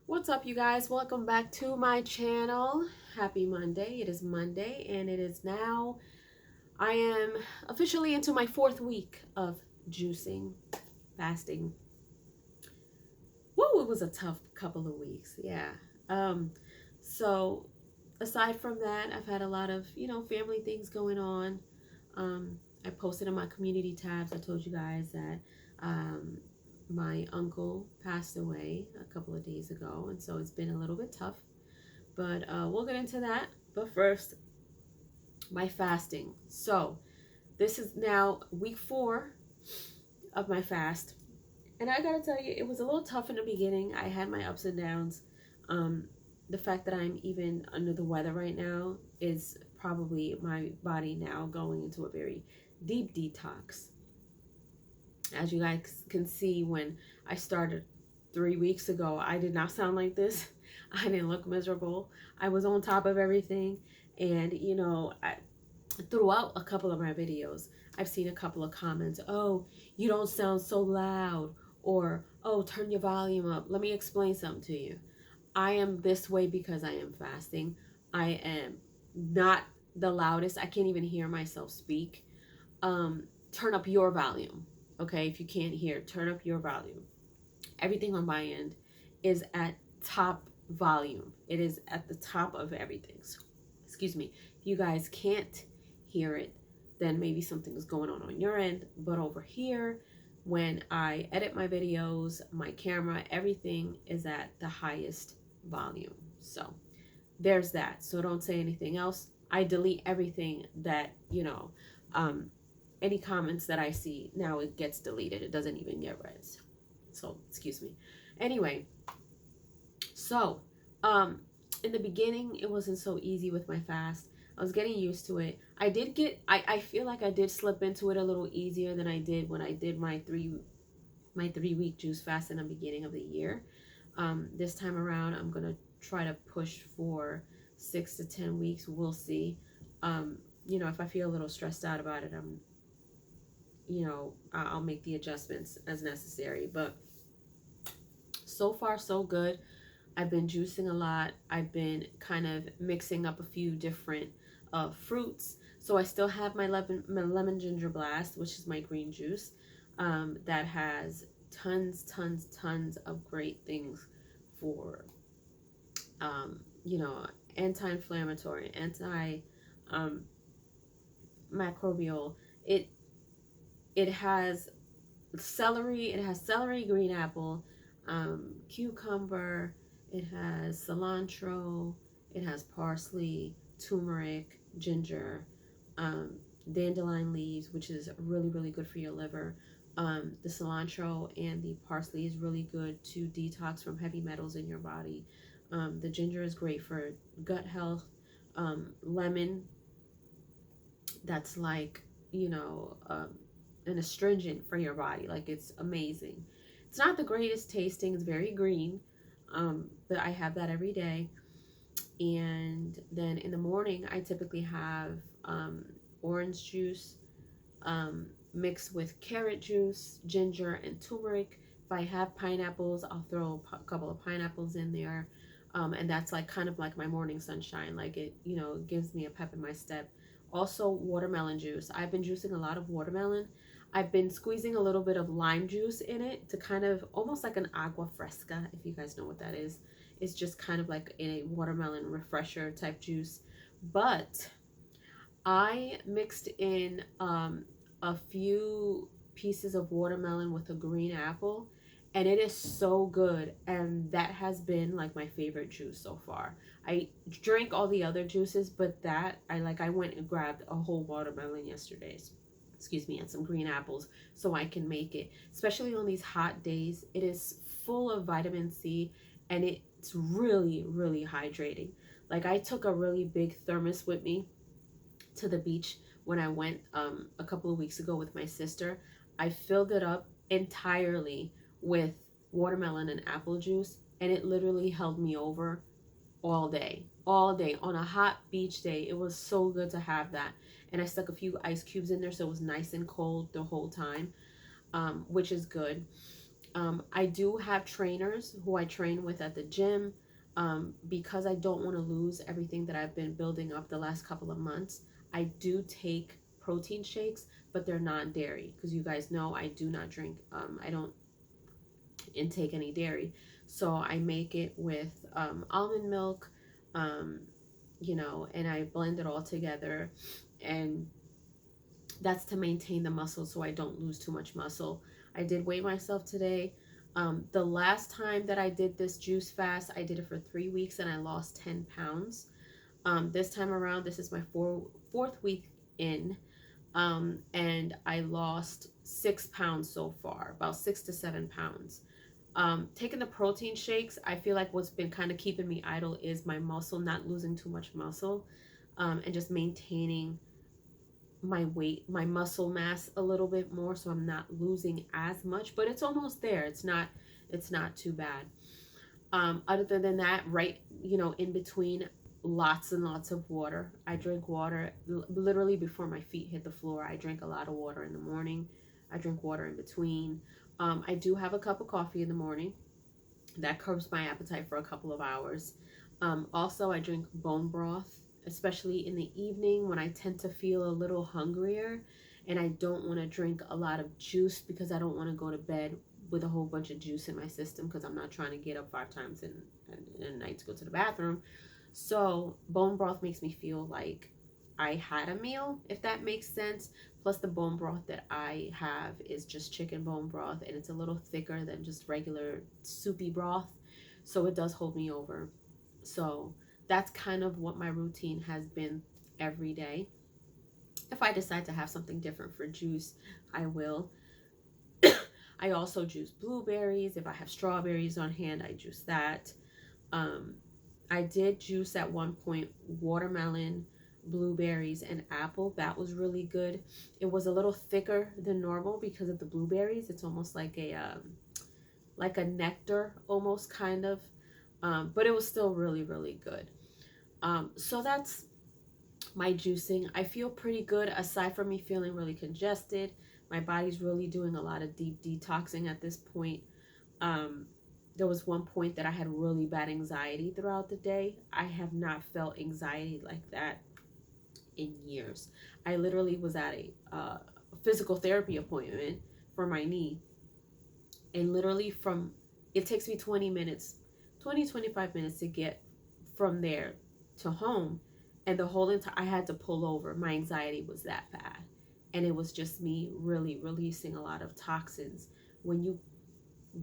What's up, you guys? Welcome back to my channel. Happy Monday. It is Monday and it is now, I am officially into my 4th week of juicing, fasting. Whoa, it was a tough couple of weeks. Yeah. Um, so aside from that, I've had a lot of, family things going on. I posted in my community tabs. I told you guys that um, my uncle passed away a couple of days ago, and so it's been a little bit tough. But we'll get into that. But first, my fasting. So this is now week 4 of my fast. And I gotta tell you, it was a little tough in the beginning. I had my ups and downs. The fact that I'm even under the weather right now is probably my body now going into a very deep detox. As you guys can see, when I started 3 weeks ago, I did not sound like this. I didn't look miserable. I was on top of everything. And, throughout a couple of my videos, I've seen a couple of comments. Oh, you don't sound so loud. Or, oh, turn your volume up. Let me explain something to you. I am this way because I am fasting. I am not the loudest. I can't even hear myself speak. Turn up your volume. Okay, if you can't hear, turn up your volume. Everything on my end is at top volume. It is at the top of everything. So, excuse me. If you guys can't hear it, then maybe something is going on your end. But over here, when I edit my videos, my camera, everything is at the highest volume. So there's that. So don't say anything else. I delete everything that, any comments that I see, now it gets deleted. It doesn't even get read. So, excuse me. Anyway, so in the beginning, it wasn't so easy with my fast. I was getting used to it. I feel like I did slip into it a little easier than I did when I did my 3-week juice fast in the beginning of the year. This time around, I'm going to try to push for 6 to 10 weeks. We'll see. If I feel a little stressed out about it, I'll make the adjustments as necessary. But so far, so good. I've been juicing a lot. I've been kind of mixing up a few different fruits. So I still have my lemon ginger blast, which is my green juice, that has tons of great things for, anti-inflammatory, microbial. It has celery, green apple, cucumber. It has cilantro. It has parsley, turmeric, ginger, dandelion leaves, which is really good for your liver. The cilantro and the parsley is really good to detox from heavy metals in your body. The ginger is great for gut health. Lemon, that's like, an astringent for your body. Like, it's amazing. It's not the greatest tasting. It's very green, but I have that every day. And then in the morning, I typically have orange juice mixed with carrot juice, ginger, and turmeric. If I have pineapples, I'll throw a couple of pineapples in there. And that's like kind of like my morning sunshine. Like, it, gives me a pep in my step. Also, watermelon juice. I've been juicing a lot of watermelon. I've been squeezing a little bit of lime juice in it to kind of almost like an agua fresca, if you guys know what that is. It's just kind of like a watermelon refresher type juice. But I mixed in a few pieces of watermelon with a green apple, and it is so good. And that has been like my favorite juice so far. I drank all the other juices, but that I went and grabbed a whole watermelon yesterday, excuse me, and some green apples so I can make it, especially on these hot days. It is full of vitamin C, and it's really hydrating. Like, I took a really big thermos with me to the beach when I went a couple of weeks ago with my sister. I filled it up entirely with watermelon and apple juice, and it literally held me over all day on a hot beach day. It was so good to have that. And I stuck a few ice cubes in there so it was nice and cold the whole time, which is good. I do have trainers who I train with at the gym, because I don't want to lose everything that I've been building up the last couple of months. I do take protein shakes, but they're non-dairy, because you guys know I do not drink, I don't intake any dairy. So I make it with almond milk, um, and I blend it all together. And that's to maintain the muscle so I don't lose too much muscle. I did weigh myself today. The last time that I did this juice fast, I did it for 3 weeks and I lost 10 pounds. This time around, this is my fourth week in, and I lost 6 pounds so far, about 6 to 7 pounds. Taking the protein shakes, I feel like what's been kind of keeping me idle is my muscle, not losing too much muscle, and just maintaining my weight, my muscle mass a little bit more, so I'm not losing as much, but it's almost there. It's not too bad. Other than that, right, in between, lots and lots of water. I drink water literally before my feet hit the floor. I drink a lot of water in the morning. I drink water in between. I do have a cup of coffee in the morning. That curbs my appetite for a couple of hours. Also, I drink bone broth, especially in the evening when I tend to feel a little hungrier, and I don't want to drink a lot of juice because I don't want to go to bed with a whole bunch of juice in my system, because I'm not trying to get up 5 times in a night to go to the bathroom. So bone broth makes me feel like I had a meal, if that makes sense. Plus, the bone broth that I have is just chicken bone broth, and it's a little thicker than just regular soupy broth, so it does hold me over. So that's kind of what my routine has been every day. If I decide to have something different for juice, I will. I also juice blueberries. If I have strawberries on hand, I juice that. I did juice at one point watermelon, blueberries, and apple. That was really good. It was a little thicker than normal because of the blueberries. It's almost like a nectar, almost, kind of, but it was still really, really good. So that's my juicing. I feel pretty good, aside from me feeling really congested. My body's really doing a lot of deep detoxing at this point. There was one point that I had really bad anxiety throughout the day. I have not felt anxiety like that in years. I literally was at a physical therapy appointment for my knee, and literally it takes me 25 minutes to get from there to home, and the whole entire, I had to pull over. My anxiety was that bad, and it was just me really releasing a lot of toxins. When you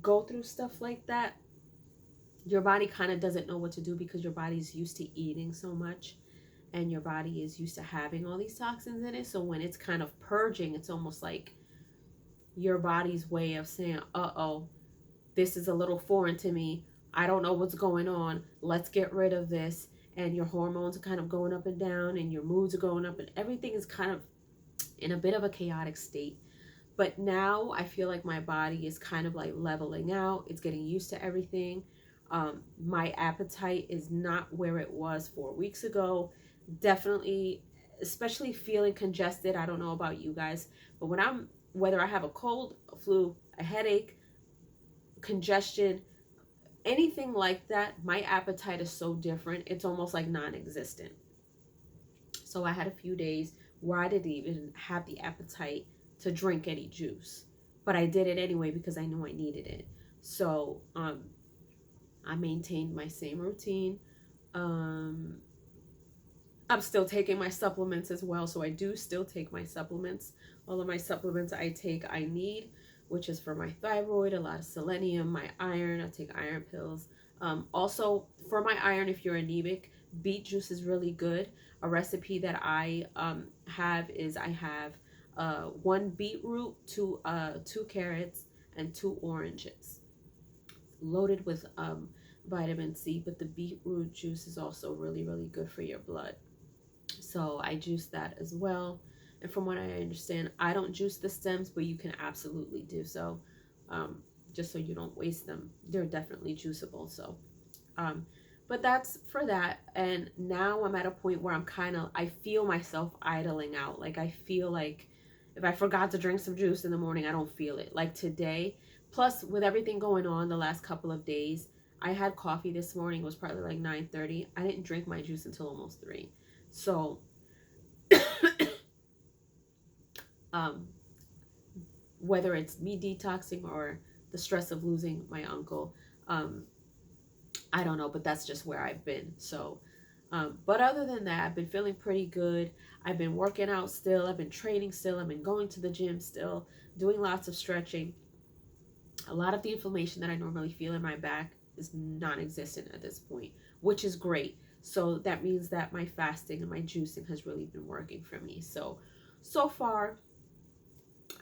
go through stuff like that, your body kind of doesn't know what to do, because your body's used to eating so much, and your body is used to having all these toxins in it. So when it's kind of purging, it's almost like your body's way of saying, uh-oh, this is a little foreign to me. I don't know what's going on. Let's get rid of this. And your hormones are kind of going up and down, and your moods are going up, and everything is kind of in a bit of a chaotic state. But now I feel like my body is kind of like leveling out. It's getting used to everything. My appetite is not where it was 4 weeks ago. Definitely, especially feeling congested. I don't know about you guys, but whether I have a cold, a flu, a headache, congestion, anything like that, my appetite is so different. It's almost like non-existent. So I had a few days where I didn't even have the appetite to drink any juice, but I did it anyway because I knew I needed it. So I maintained my same routine. I'm still taking my supplements as well, so I do still take my supplements. All of my supplements I take, I need, which is for my thyroid, a lot of selenium, my iron. I take iron pills. Also, for my iron, if you're anemic, beet juice is really good. A recipe that I have is, I have 1 beetroot, 2 carrots, and 2 oranges, loaded with vitamin C. But the beetroot juice is also really, really good for your blood. So I juice that as well. And from what I understand, I don't juice the stems, but you can absolutely do so, just so you don't waste them. They're definitely juiceable. So, but that's for that. And now I'm at a point where I feel myself idling out. Like, I feel like if I forgot to drink some juice in the morning, I don't feel it. Like today, Plus, with everything going on the last couple of days, I had coffee this morning. It was probably like 9:30. I didn't drink my juice until almost 3. So, um, whether it's me detoxing or the stress of losing my uncle, um, I don't know, but that's just where I've been. So, but other than that, I've been feeling pretty good. I've been working out still. I've been training still. I've been going to the gym still, doing lots of stretching. A lot of the inflammation that I normally feel in my back is non-existent at this point, which is great. So that means that my fasting and my juicing has really been working for me. So far,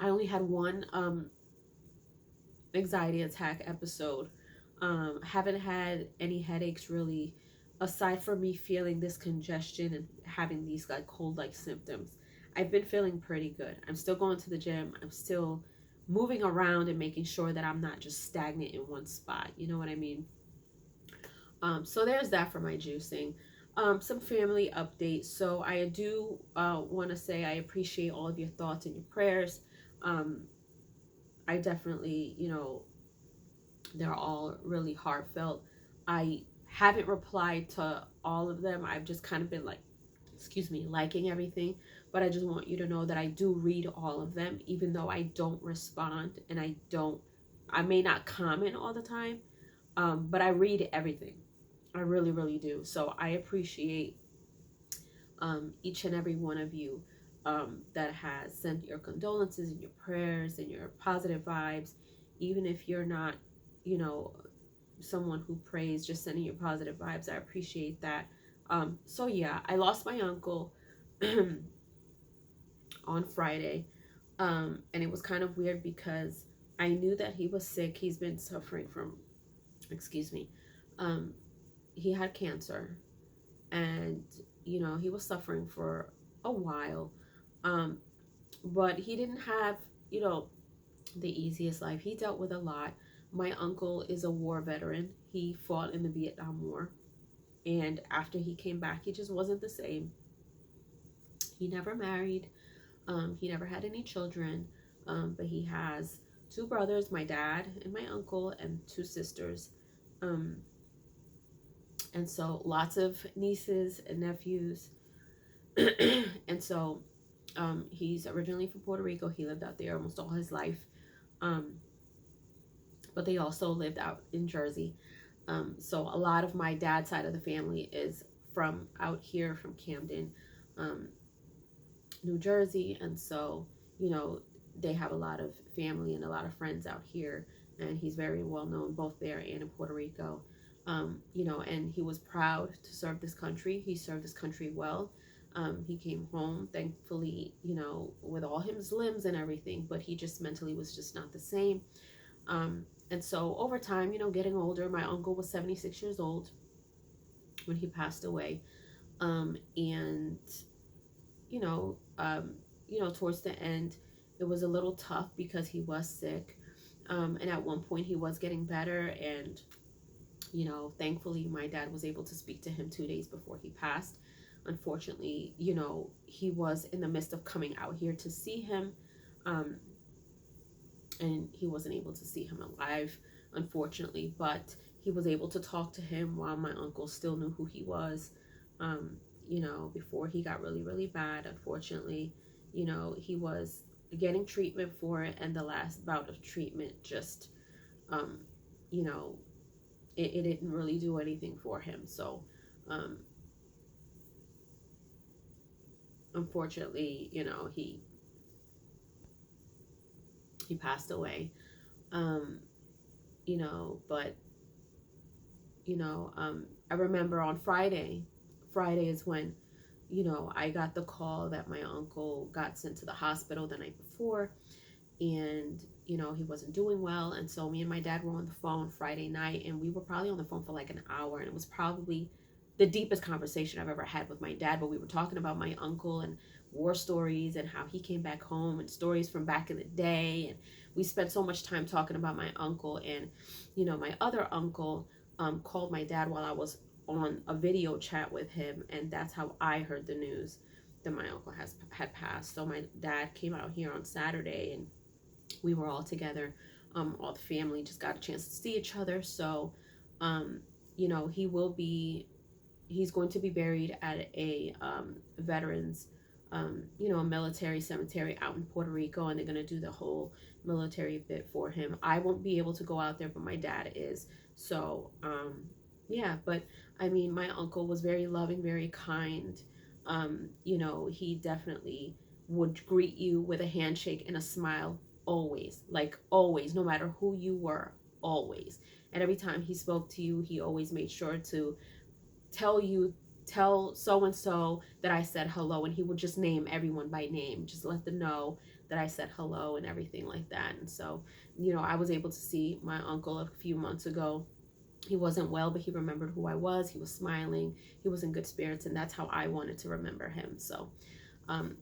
I only had one anxiety attack episode. Haven't had any headaches really, aside from me feeling this congestion and having these like cold-like symptoms. I've been feeling pretty good. I'm still going to the gym. I'm still moving around and making sure that I'm not just stagnant in one spot. You know what I mean? So there's that for my juicing. Some family updates. So I do want to say I appreciate all of your thoughts and your prayers. I definitely, they're all really heartfelt. I haven't replied to all of them. I've just kind of been like, liking everything. But I just want you to know that I do read all of them, even though I don't respond and I may not comment all the time, but I read everything. I really, really do. So I appreciate each and every one of you that has sent your condolences and your prayers and your positive vibes, even if you're not, someone who prays, just sending your positive vibes. I appreciate that. So yeah, I lost my uncle on Friday, and it was kind of weird because I knew that he was sick. He's been suffering from, um, he had cancer, and he was suffering for a while, um, but he didn't have the easiest life. He dealt with a lot. My uncle is a war veteran. He fought in the Vietnam War, and after he came back, he just wasn't the same. He never married. He never had any children, but he has 2 brothers, my dad and my uncle, and 2 sisters. Um, and so lots of nieces and nephews. And so he's originally from Puerto Rico. He lived out there almost all his life. But they also lived out in Jersey. So a lot of my dad's side of the family is from out here, from Camden, New Jersey. And so, they have a lot of family and a lot of friends out here. And he's very well known both there and in Puerto Rico. And he was proud to serve this country. He served this country well. He came home, thankfully, with all his limbs and everything, but he just mentally was just not the same. And so over time, getting older, my uncle was 76 years old when he passed away. And, towards the end, it was a little tough because he was sick. And at one point he was getting better. And, thankfully my dad was able to speak to him 2 days before he passed. Unfortunately, he was in the midst of coming out here to see him. And he wasn't able to see him alive, unfortunately, but he was able to talk to him while my uncle still knew who he was, before he got really, really bad. Unfortunately, he was getting treatment for it, and the last bout of treatment just, it didn't really do anything for him. So, unfortunately, he passed away. But I remember on Friday is when I got the call that my uncle got sent to the hospital the night before, and he wasn't doing well. And so me and my dad were on the phone Friday night, and we were probably on the phone for like an hour, and it was probably the deepest conversation I've ever had with my dad. But we were talking about my uncle and war stories and how he came back home and stories from back in the day. And we spent so much time talking about my uncle. And my other uncle called my dad while I was on a video chat with him, and that's how I heard the news that my uncle had passed. So my dad came out here on Saturday, and we were all together All the family just got a chance to see each other. So, you know, he's going to be buried at a veterans, you know, a military cemetery out in Puerto Rico, and they're going to do the whole military bit for him. I won't be able to go out there, but my dad is. So, yeah, but I mean, my uncle was very loving, very kind. You know, he definitely would greet you with a handshake and a smile always, like always, no matter who you were, always. And every time he spoke to you, he always made sure to tell you, tell so and so that I said hello, and he would just name everyone by name, just let them know that I said hello and everything like that. And so, you know, I was able to see my uncle a few months ago. He wasn't well, but he remembered who I was. He was smiling, he was in good spirits, and that's how I wanted to remember him. So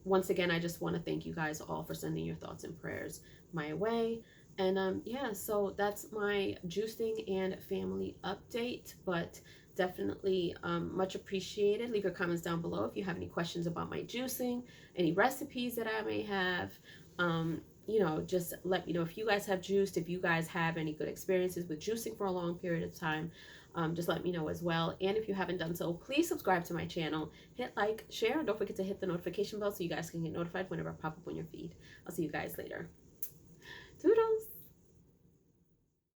once again, I just want to thank you guys all for sending your thoughts and prayers my way. And yeah, so that's my juicing and family update. But definitely much appreciated. Leave your comments down below if you have any questions about my juicing, any recipes that I may have. You know, just let me know if you guys have juiced, if you guys have any good experiences with juicing for a long period of time. Just let me know as well. And if you haven't done so, please subscribe to my channel, hit like, share, and don't forget to hit the notification bell so you guys can get notified whenever I pop up on your feed. I'll see you guys later. Toodles!